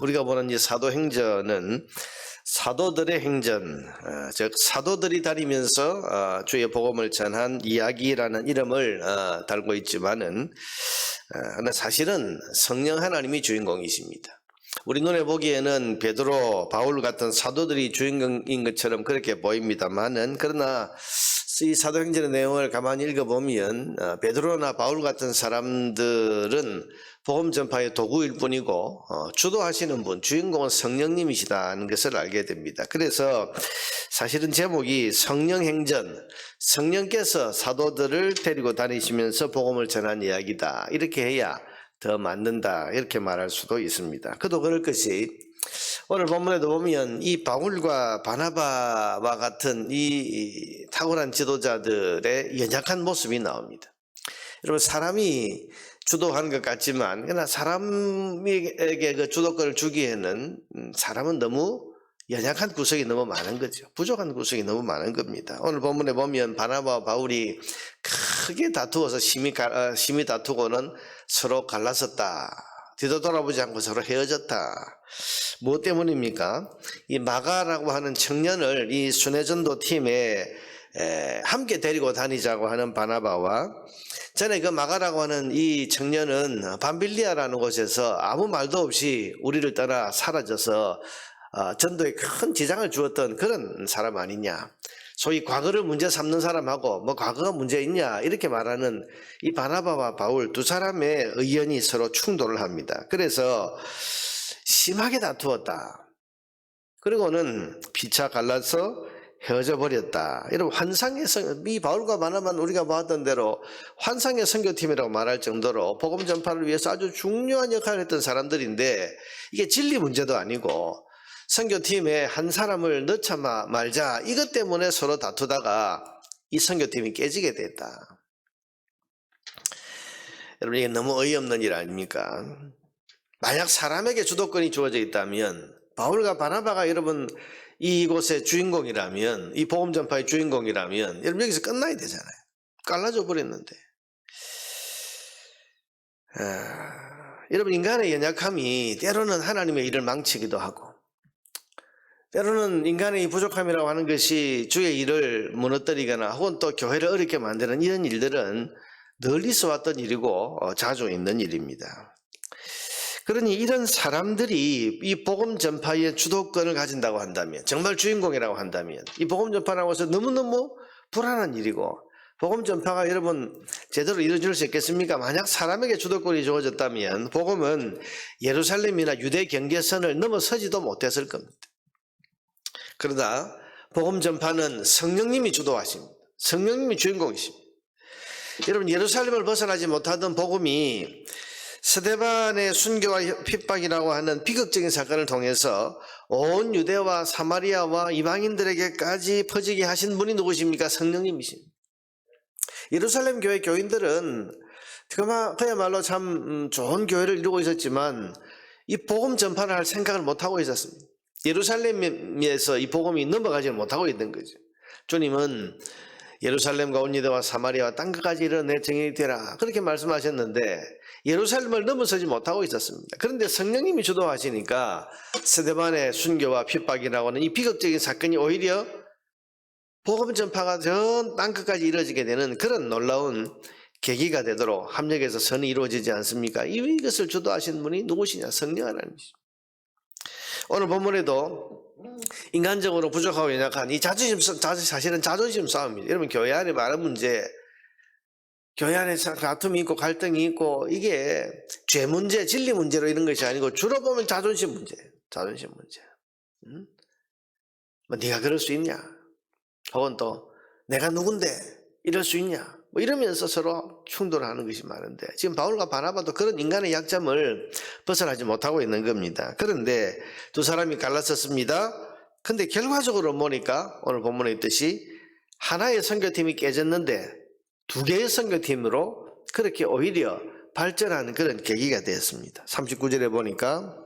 우리가 보는 이 사도행전은 사도들의 행전, 즉 사도들이 다니면서 주의 복음을 전한 이야기라는 이름을 달고 있지만은 사실은 성령 하나님이 주인공이십니다. 우리 눈에 보기에는 베드로, 바울 같은 사도들이 주인공인 것처럼 그렇게 보입니다만은, 그러나 이 사도행전의 내용을 가만히 읽어보면 베드로나 바울 같은 사람들은 복음 전파의 도구일 뿐이고 주도하시는 분, 주인공은 성령님이시다는 것을 알게 됩니다. 그래서 사실은 제목이 성령행전, 성령께서 사도들을 데리고 다니시면서 복음을 전한 이야기다, 이렇게 해야 더 맞는다, 이렇게 말할 수도 있습니다. 그도 그럴 것이 오늘 본문에도 보면 이 바울과 바나바와 같은 이 탁월한 지도자들의 연약한 모습이 나옵니다. 여러분, 사람이 주도하는 것 같지만 그러나 사람에게 그 주도권을 주기에는 사람은 너무 연약한 구석이 너무 많은 거죠. 부족한 구석이 너무 많은 겁니다. 오늘 본문에 보면 바나바와 바울이 크게 다투어서 심히 다투고는 서로 갈라섰다. 뒤도 돌아보지 않고 서로 헤어졌다. 무엇 때문입니까? 이 마가라고 하는 청년을 이 순회전도 팀에 함께 데리고 다니자고 하는 바나바와, 전에 그 마가라고 하는 이 청년은 밤빌리아라는 곳에서 아무 말도 없이 우리를 떠나 사라져서 전도에 큰 지장을 주었던 그런 사람 아니냐. 소위 과거를 문제 삼는 사람하고 뭐 과거가 문제 있냐, 이렇게 말하는 이 바나바와 바울 두 사람의 의견이 서로 충돌을 합니다. 그래서 심하게 다투었다. 그리고는 피차 갈라서 헤어져 버렸다. 이런 환상의 이 바울과 바나바는 우리가 봤던 대로 환상의 선교팀이라고 말할 정도로 복음 전파를 위해서 아주 중요한 역할을 했던 사람들인데, 이게 진리 문제도 아니고 선교팀에 한 사람을 넣자 말자, 이것 때문에 서로 다투다가 이 선교팀이 깨지게 됐다. 여러분, 이게 너무 어이없는 일 아닙니까? 만약 사람에게 주도권이 주어져 있다면, 바울과 바나바가 여러분 이곳의 주인공이라면, 이 복음 전파의 주인공이라면, 여러분 여기서 끝나야 되잖아요. 갈라져 버렸는데. 여러분, 인간의 연약함이 때로는 하나님의 일을 망치기도 하고, 때로는 인간의 부족함이라고 하는 것이 주의 일을 무너뜨리거나 혹은 또 교회를 어렵게 만드는 이런 일들은 늘 있어 왔던 일이고 자주 있는 일입니다. 그러니 이런 사람들이 이 복음 전파의 주도권을 가진다고 한다면, 정말 주인공이라고 한다면, 이 복음 전파라고 해서 너무너무 불안한 일이고, 복음 전파가 여러분 제대로 이루어질 수 있겠습니까? 만약 사람에게 주도권이 주어졌다면 복음은 예루살렘이나 유대 경계선을 넘어서지도 못했을 겁니다. 그러다 복음 전파는 성령님이 주도하십니다. 성령님이 주인공이십니다. 여러분, 예루살렘을 벗어나지 못하던 복음이 스데반의 순교와 핍박이라고 하는 비극적인 사건을 통해서 온 유대와 사마리아와 이방인들에게까지 퍼지게 하신 분이 누구십니까? 성령님이십니다. 예루살렘 교회 교인들은 그야말로 참 좋은 교회를 이루고 있었지만 이 복음 전파를 할 생각을 못하고 있었습니다. 예루살렘에서 이 복음이 넘어가지 못하고 있는 거죠. 주님은 예루살렘과 온 유대와 사마리아와 땅끝까지 이르러 정인이 되라, 그렇게 말씀하셨는데 예루살렘을 넘어서지 못하고 있었습니다. 그런데 성령님이 주도하시니까 스데반의 순교와 핍박이라고 하는 이 비극적인 사건이 오히려 복음 전파가 전 땅끝까지 이루어지게 되는 그런 놀라운 계기가 되도록 합력해서 선이 이루어지지 않습니까? 이것을 주도하신 분이 누구시냐? 성령 하나님이십니다. 오늘 본문에도 인간적으로 부족하고 연약한 이 사실은 자존심 싸움입니다. 여러분, 교회 안에 많은 문제, 교회 안에 다툼이 있고 갈등이 있고, 이게 죄 문제, 진리 문제로 이런 것이 아니고 주로 보면 자존심 문제예요. 자존심 문제. 뭐 네가 그럴 수 있냐? 혹은 또 내가 누군데 이럴 수 있냐? 뭐 이러면서 서로 충돌하는 것이 많은데, 지금 바울과 바나바도 그런 인간의 약점을 벗어나지 못하고 있는 겁니다. 그런데 두 사람이 갈라섰습니다. 근데 결과적으로 보니까 오늘 본문에 있듯이 하나의 선교팀이 깨졌는데 두 개의 선교팀으로 그렇게 오히려 발전하는 그런 계기가 되었습니다. 39절에 보니까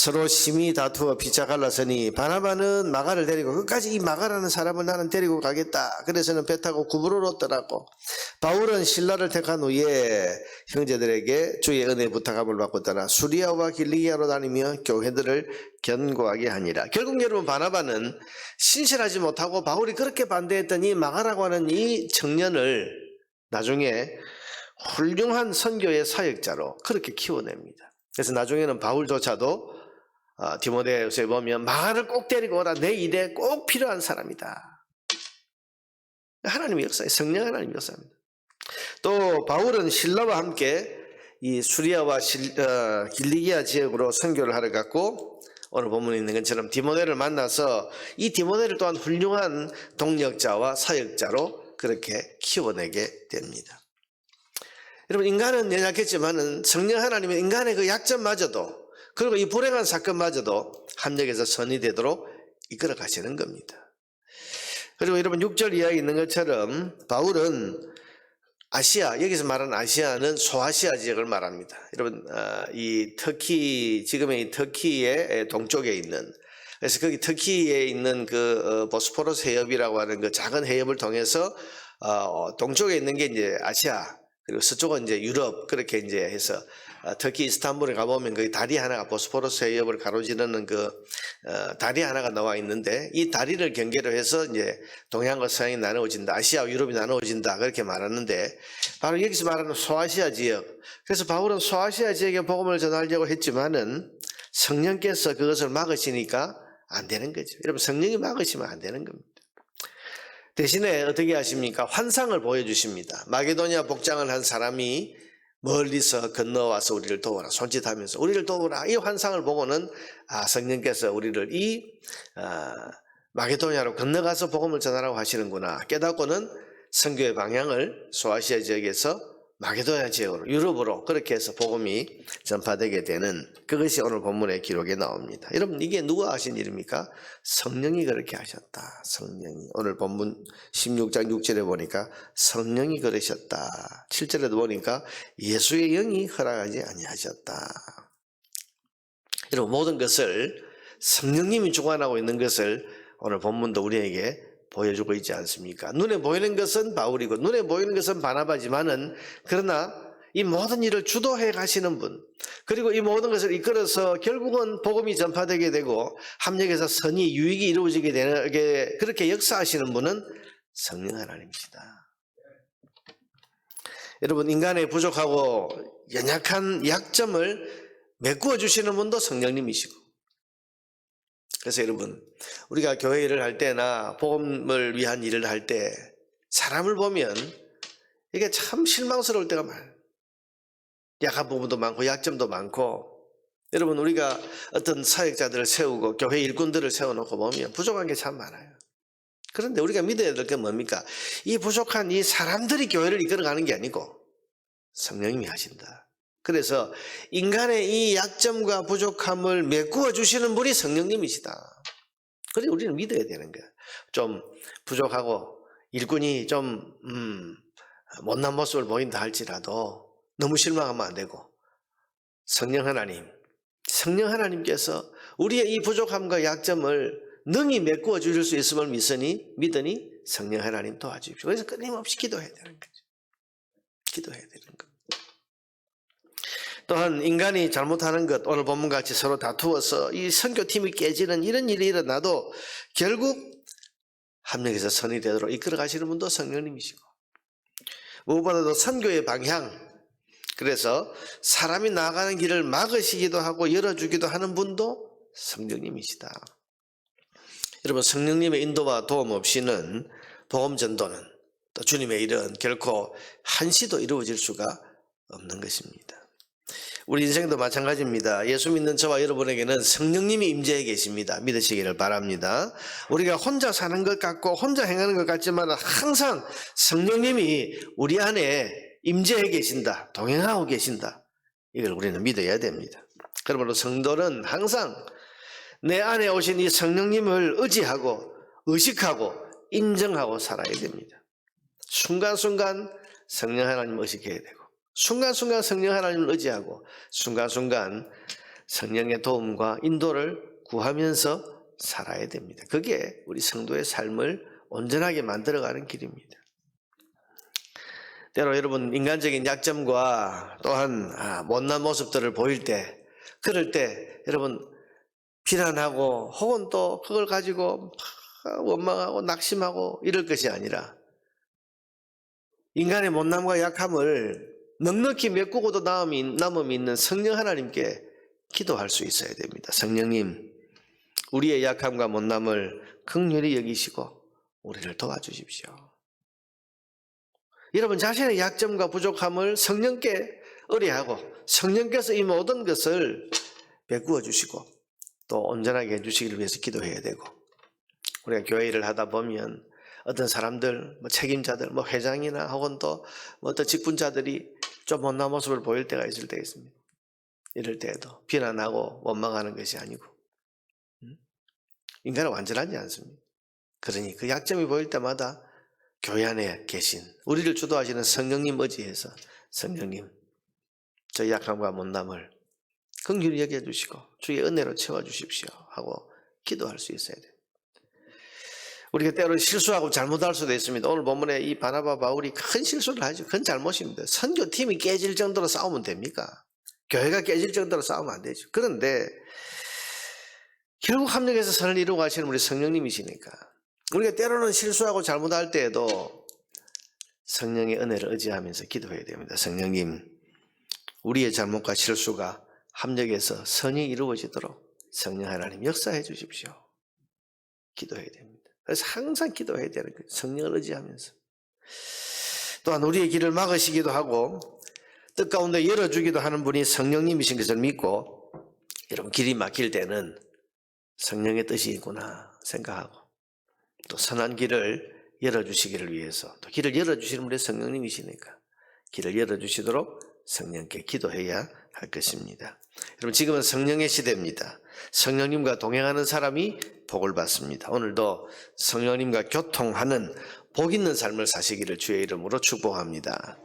서로 심히 다투어 피차 갈라서니 바나바는 마가를 데리고 끝까지 이 마가라는 사람을 나는 데리고 가겠다. 그래서는 배 타고 구브로로 떠나고 바울은 신라를 택한 후에 형제들에게 주의 은혜 부탁함을 받고 떠나 수리아와 길리기아로 다니며 교회들을 견고하게 하니라. 결국 여러분 바나바는 신실하지 못하고 바울이 그렇게 반대했던 이 마가라고 하는 이 청년을 나중에 훌륭한 선교의 사역자로 그렇게 키워냅니다. 그래서 나중에는 바울조차도 디모데후서에 보면 마가를 꼭 데리고 오라. 내 일에 꼭 필요한 사람이다. 하나님의 역사에 성령 하나님의 역사입니다. 또 바울은 신라와 함께 이 수리아와 길리기아 지역으로 선교를 하러 갔고 오늘 본문에 있는 것처럼 디모데를 만나서 이 디모데를 또한 훌륭한 동력자와 사역자로 그렇게 키워내게 됩니다. 여러분 인간은 연약했지만은 성령 하나님은 인간의 그 약점마저도 그리고 이 불행한 사건마저도 합력해서 선이 되도록 이끌어 가시는 겁니다. 그리고 여러분 6절 이야기 있는 것처럼 바울은 아시아, 여기서 말하는 아시아는 소아시아 지역을 말합니다. 여러분 이 터키, 지금의 이 터키의 동쪽에 있는, 그래서 거기 터키에 있는 그 보스포러스 해협이라고 하는 그 작은 해협을 통해서 동쪽에 있는 게 이제 아시아, 그리고 서쪽은 이제 유럽, 그렇게 이제 해서 터키 이스탄불에 가보면 거기 다리 하나가 보스포러스 해협을 가로지르는 그 다리 하나가 나와 있는데 이 다리를 경계로 해서 이제 동양과 서양이 나누어진다, 아시아와 유럽이 나누어진다 그렇게 말하는데 바로 여기서 말하는 소아시아 지역. 그래서 바울은 소아시아 지역에 복음을 전하려고 했지만은 성령께서 그것을 막으시니까 안 되는 거죠. 여러분 성령이 막으시면 안 되는 겁니다. 대신에 어떻게 하십니까? 환상을 보여주십니다. 마게도니아 복장을 한 사람이 멀리서 건너와서 우리를 도우라, 손짓하면서 우리를 도우라. 이 환상을 보고는 성령께서 우리를 이 마게도니아로 건너가서 복음을 전하라고 하시는구나 깨닫고는 선교의 방향을 소아시아 지역에서 마게도니아 지역으로, 유럽으로 그렇게 해서 복음이 전파되게 되는 그것이 오늘 본문의 기록에 나옵니다. 여러분 이게 누가 하신 일입니까? 성령이 그렇게 하셨다. 성령이. 오늘 본문 16장 6절에 보니까 성령이 그러셨다. 7절에도 보니까 예수의 영이 허락하지 아니하셨다. 여러분 모든 것을 성령님이 주관하고 있는 것을 오늘 본문도 우리에게 보여주고 있지 않습니까? 눈에 보이는 것은 바울이고 눈에 보이는 것은 바나바지만은 그러나 이 모든 일을 주도해 가시는 분, 그리고 이 모든 것을 이끌어서 결국은 복음이 전파되게 되고 합력해서 선이 유익이 이루어지게 되는 그렇게 역사하시는 분은 성령 하나님이시다. 여러분 인간의 부족하고 연약한 약점을 메꾸어 주시는 분도 성령님이시고, 그래서 여러분 우리가 교회 일을 할 때나 복음을 위한 일을 할 때 사람을 보면 이게 참 실망스러울 때가 많아요. 약한 부분도 많고 약점도 많고. 여러분 우리가 어떤 사역자들을 세우고 교회 일꾼들을 세워놓고 보면 부족한 게 참 많아요. 그런데 우리가 믿어야 될 게 뭡니까? 이 부족한 이 사람들이 교회를 이끌어가는 게 아니고 성령님이 하신다. 그래서 인간의 이 약점과 부족함을 메꾸어 주시는 분이 성령님이시다. 그래 우리는 믿어야 되는 거야. 좀 부족하고 일꾼이 좀 못난 모습을 보인다 할지라도 너무 실망하면 안 되고 성령 하나님께서 우리의 이 부족함과 약점을 능히 메꾸어 주실 수 있음을 믿으니 성령 하나님 도와주십시오. 그래서 끊임없이 기도해야 되는 거죠. 기도해야 되는 겁니다. 또한 인간이 잘못하는 것, 오늘 본문같이 서로 다투어서 이 선교팀이 깨지는 이런 일이 일어나도 결국 합력해서 선이 되도록 이끌어 가시는 분도 성령님이시고, 무엇보다도 선교의 방향, 그래서 사람이 나아가는 길을 막으시기도 하고 열어주기도 하는 분도 성령님이시다. 여러분 성령님의 인도와 도움 없이는 복음 전도는 또 주님의 일은 결코 한시도 이루어질 수가 없는 것입니다. 우리 인생도 마찬가지입니다. 예수 믿는 저와 여러분에게는 성령님이 임재해 계십니다. 믿으시기를 바랍니다. 우리가 혼자 사는 것 같고 혼자 행하는 것 같지만 항상 성령님이 우리 안에 임재해 계신다, 동행하고 계신다. 이걸 우리는 믿어야 됩니다. 그러므로 성도는 항상 내 안에 오신 이 성령님을 의지하고 의식하고 인정하고 살아야 됩니다. 순간순간 성령 하나님을 의식해야 되고, 순간순간 성령 하나님을 의지하고, 순간순간 성령의 도움과 인도를 구하면서 살아야 됩니다. 그게 우리 성도의 삶을 온전하게 만들어가는 길입니다. 때로 여러분 인간적인 약점과 또한 못난 모습들을 보일 때, 그럴 때 여러분 비난하고 혹은 또 그걸 가지고 원망하고 낙심하고 이럴 것이 아니라 인간의 못남과 약함을 넉넉히 메꾸고도 남음이 있는 성령 하나님께 기도할 수 있어야 됩니다. 성령님, 우리의 약함과 못남을 긍휼히 여기시고 우리를 도와주십시오. 여러분 자신의 약점과 부족함을 성령께 의뢰하고 성령께서 이 모든 것을 베꾸어 주시고 또 온전하게 해주시기를 위해서 기도해야 되고, 우리가 교회 일을 하다 보면 어떤 사람들, 책임자들, 회장이나 혹은 또 어떤 직분자들이 좀 못난 모습을 보일 때가 있을 때 있습니다. 이럴 때에도 비난하고 원망하는 것이 아니고, 인간은 완전하지 않습니다. 그러니 그 약점이 보일 때마다 교회 안에 계신 우리를 주도하시는 성령님 의지해서 성령님, 저희 약함과 못남을 긍휼히 여겨주시고 주의 은혜로 채워주십시오 하고 기도할 수 있어야 돼요. 우리가 때로 실수하고 잘못할 수도 있습니다. 오늘 본문에 이 바나바 바울이 큰 실수를 하죠. 큰 잘못입니다. 선교팀이 깨질 정도로 싸우면 됩니까? 교회가 깨질 정도로 싸우면 안 되죠. 그런데 결국 합력해서 선을 이루고 가시는 우리 성령님이시니까 우리가 때로는 실수하고 잘못할 때에도 성령의 은혜를 의지하면서 기도해야 됩니다. 성령님, 우리의 잘못과 실수가 합력해서 선이 이루어지도록 성령 하나님 역사해 주십시오. 기도해야 됩니다. 그래서 항상 기도해야 되는 거예요. 성령을 의지하면서. 또한 우리의 길을 막으시기도 하고 뜻 가운데 열어주기도 하는 분이 성령님이신 것을 믿고, 여러분 길이 막힐 때는 성령의 뜻이 있구나 생각하고 또 선한 길을 열어주시기를 위해서, 또 길을 열어주시는 분이 성령님이시니까 길을 열어주시도록 성령께 기도해야 할 것입니다. 여러분 지금은 성령의 시대입니다. 성령님과 동행하는 사람이 복을 받습니다. 오늘도 성령님과 교통하는 복 있는 삶을 사시기를 주의 이름으로 축복합니다.